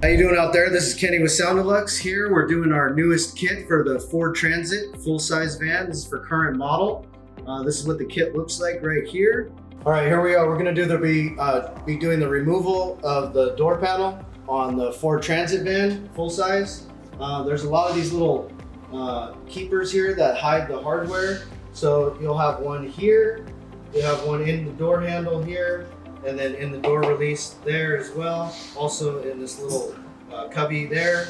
How you doing out there? This is Kenny with SoundSkins here. We're doing our newest kit for the Ford Transit full-size van. This is for current model. This is what the kit looks like right here. All right, here we are. We're going to be doing the removal of the door panel on the Ford Transit van, full-size. There's a lot of these little keepers here that hide the hardware. So you'll have one here, you have one in the door handle here, and then in the door release there as well. Also in this little cubby there.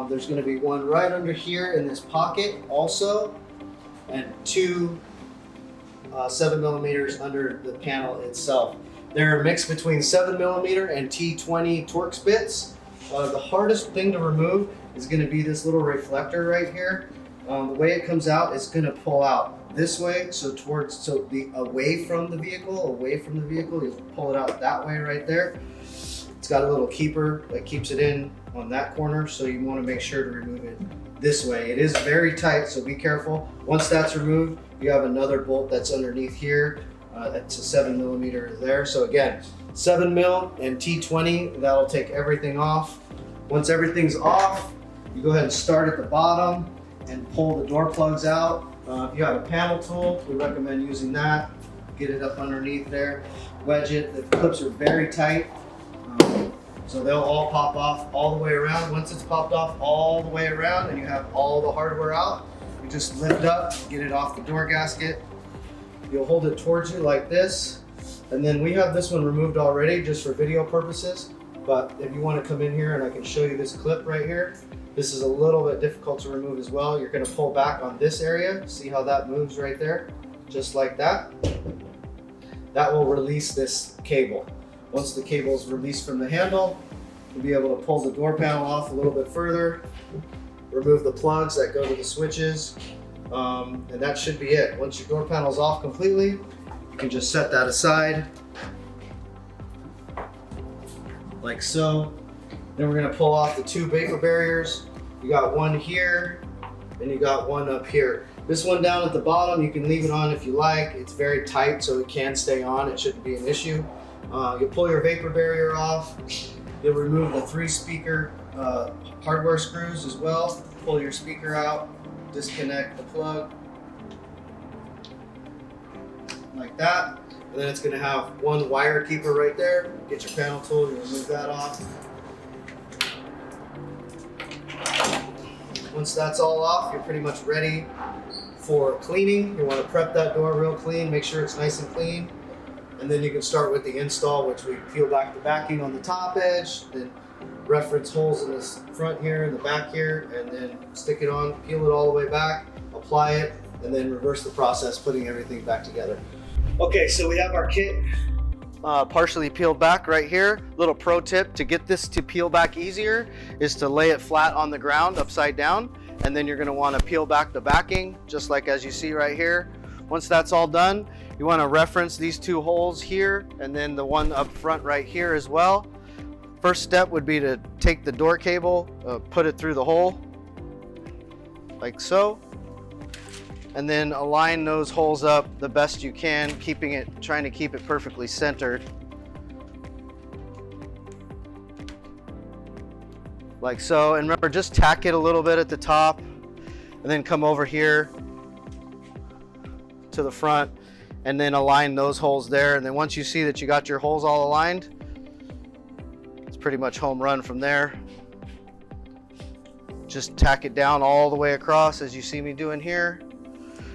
There's going to be one right under here in this pocket also, and two 7mm under the panel itself. They're a mix between 7mm and T20 Torx bits. The hardest thing to remove is going to be this little reflector right here. The way it comes out is going to pull out this way, away from the vehicle, you pull it out that way right there. It's got a little keeper that keeps it in on that corner, so you want to make sure to remove it this way. It is very tight, so be careful. Once that's removed, you have another bolt that's underneath here. That's a 7mm there. So again, 7mm and T20, that'll take everything off. Once everything's off, you go ahead and start at the bottom and pull the door plugs out. If you have a panel tool, we recommend using that. Get it up underneath there, wedge it. The clips are very tight, so they'll all pop off all the way around. Once it's popped off all the way around and you have all the hardware out, you just lift up, get it off the door gasket. You'll hold it towards you like this, and then we have this one removed already just for video purposes. But if you want to come in here and I can show you this clip right here, this is a little bit difficult to remove as well. You're going to pull back on this area. See how that moves right there? Just like that. That will release this cable. Once the cable is released from the handle, you'll be able to pull the door panel off a little bit further, remove the plugs that go to the switches, and that should be it. Once your door panel is off completely, you can just set that aside, like so. Then we're going to pull off the two vapor barriers. You got one here and you got one up here. This one down at the bottom, you can leave it on if you like. It's very tight, so it can stay on. It shouldn't be an issue. You'll pull your vapor barrier off. You'll remove the 3 speaker hardware screws as well. Pull your speaker out, disconnect the plug like that. And then it's going to have one wire keeper right there. Get your panel tool, you remove that off. Once that's all off, you're pretty much ready for cleaning. You want to prep that door real clean, make sure it's nice and clean. And then you can start with the install, which we peel back the backing on the top edge, then reference holes in this front here and the back here, and then stick it on, peel it all the way back, apply it, and then reverse the process, putting everything back together. Okay, so we have our kit partially peeled back right here. Little pro tip to get this to peel back easier is to lay it flat on the ground upside down, and then you're going to want to peel back the backing just like as you see right here. Once that's all done, you want to reference these 2 holes here and then the one up front right here as well. First step would be to take the door cable, put it through the hole like so, and then align those holes up the best you can, trying to keep it perfectly centered. Like so. And remember, just tack it a little bit at the top and then come over here to the front and then align those holes there. And then once you see that you got your holes all aligned, it's pretty much home run from there. Just tack it down all the way across as you see me doing here.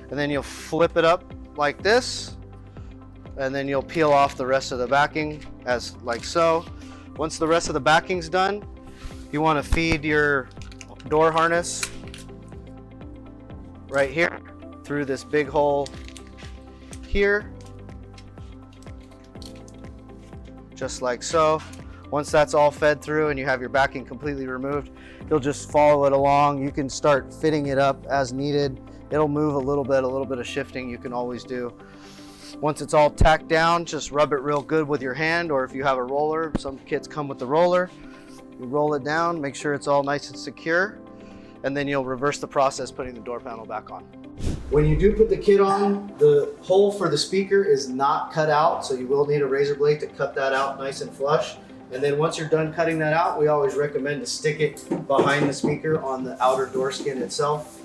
And then you'll flip it up like this, and then you'll peel off the rest of the backing like so. Once the rest of the backing's done, you want to feed your door harness right here through this big hole here, just like so. Once that's all fed through and you have your backing completely removed, you'll just follow it along. You can start fitting it up as needed. It'll move a little bit of shifting you can always do. Once it's all tacked down, just rub it real good with your hand, or if you have a roller, some kits come with the roller. You roll it down, make sure it's all nice and secure, and then you'll reverse the process putting the door panel back on. When you do put the kit on, the hole for the speaker is not cut out, so you will need a razor blade to cut that out nice and flush. And then once you're done cutting that out, we always recommend to stick it behind the speaker on the outer door skin itself.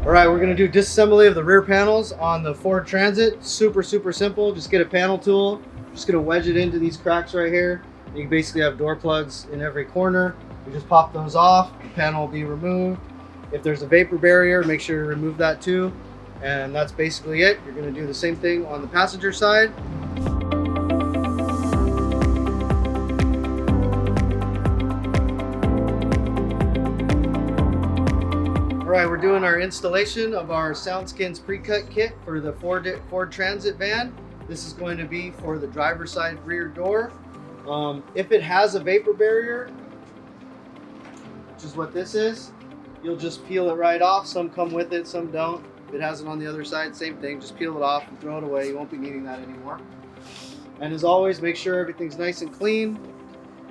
All right, we're gonna do disassembly of the rear panels on the Ford Transit. Super simple. Just get a panel tool. Just gonna wedge it into these cracks right here. You basically have door plugs in every corner. You just pop those off, the panel will be removed. If there's a vapor barrier, make sure to remove that too. And that's basically it. You're gonna do the same thing on the passenger side. All right, we're doing our installation of our SoundSkins pre-cut kit for the Ford Transit van. This is going to be for the driver's side rear door. If it has a vapor barrier, which is what this is, you'll just peel it right off. Some come with it, some don't. If it has it on the other side, same thing. Just peel it off and throw it away. You won't be needing that anymore. And as always, make sure everything's nice and clean.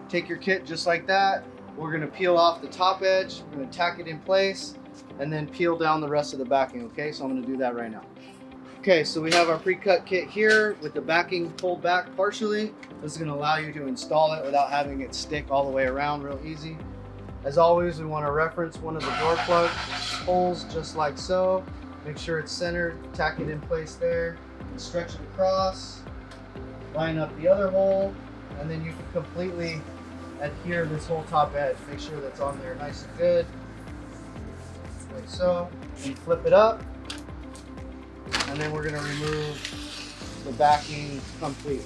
Take your kit just like that. We're gonna peel off the top edge. We're gonna tack it in place and then peel down the rest of the backing, okay? So I'm gonna do that right now. Okay, so we have our pre-cut kit here with the backing pulled back partially. This is gonna allow you to install it without having it stick all the way around real easy. As always, we wanna reference one of the door plug holes just like so. Make sure it's centered, tack it in place there, and stretch it across. Line up the other hole, and then you can completely adhere this whole top edge. Make sure that's on there nice and good. Like so, and flip it up, and then we're going to remove the backing completely.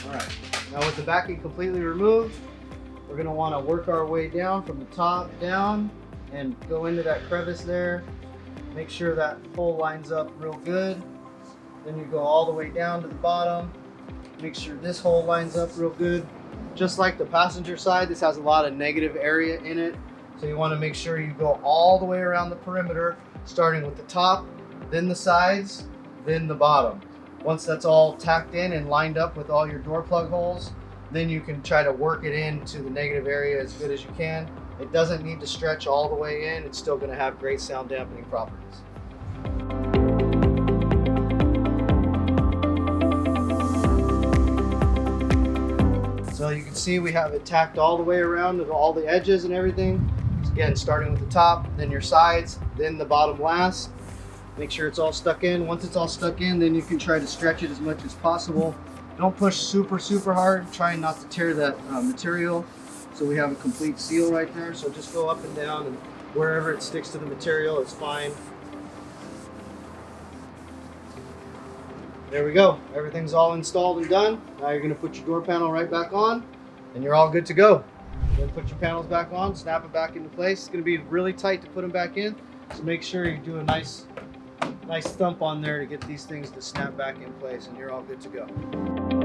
All right, now with the backing completely removed, we're going to want to work our way down from the top down and go into that crevice there. Make sure that hole lines up real good. Then you go all the way down to the bottom. Make sure this hole lines up real good. Just like the passenger side, this has a lot of negative area in it. So you want to make sure you go all the way around the perimeter, starting with the top, then the sides, then the bottom. Once that's all tacked in and lined up with all your door plug holes, then you can try to work it into the negative area as good as you can. It doesn't need to stretch all the way in. It's still going to have great sound dampening properties. So you can see we have it tacked all the way around to all the edges and everything. So again, starting with the top, then your sides, then the bottom last. Make sure it's all stuck in. Once it's all stuck in, then you can try to stretch it as much as possible. Don't push super hard, trying not to tear that material. So we have a complete seal right there. So just go up and down, and wherever it sticks to the material, it's fine. There we go. Everything's all installed and done. Now you're going to put your door panel right back on, and you're all good to go. Then put your panels back on, snap it back into place. It's going to be really tight to put them back in, so make sure you do a nice thump on there to get these things to snap back in place, and you're all good to go.